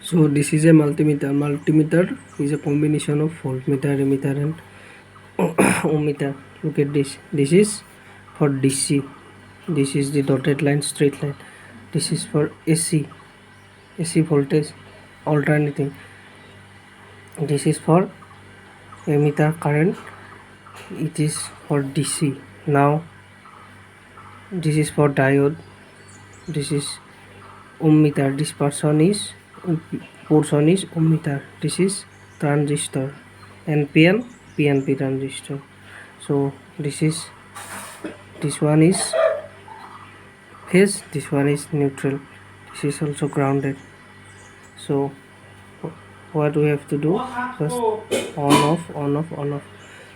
So this is a multimeter. Multimeter is a combination of voltmeter, ammeter and ohmmeter. Look at this. This is for DC. This is the dotted line, straight line. This is for AC voltage alternating. This is for ammeter current. It is for DC. Now this is for diode. This is ohmmeter. This portion is ohmmeter. This is transistor, NPN PNP transistor. So this one is phase, this one is neutral, this is also grounded. So what we have to do, just on off.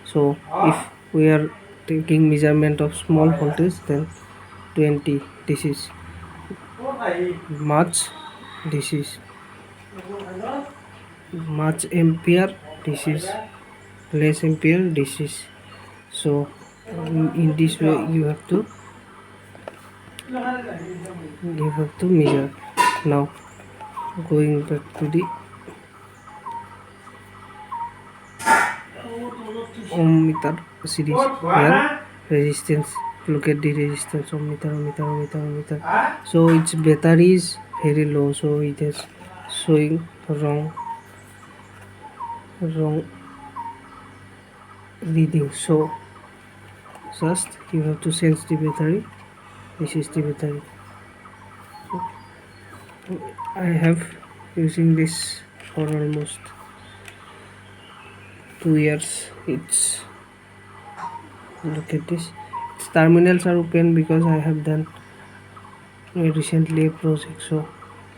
So if we are taking measurement of small voltage, then 20, this is much, this is much ampere, this is less ampere, this is. So in this way you have to measure. Now going back to the ohmmeter series, here resistance, look at the resistance, ohmmeter. So its battery is very low, so it is showing wrong reading. So just you have to sense the battery. This is the battery. So I have using this for almost 2 years. It's, look at this, its terminals are open because I have done recently a project, so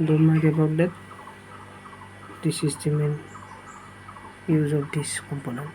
don't mind about that. This is the main use of this component.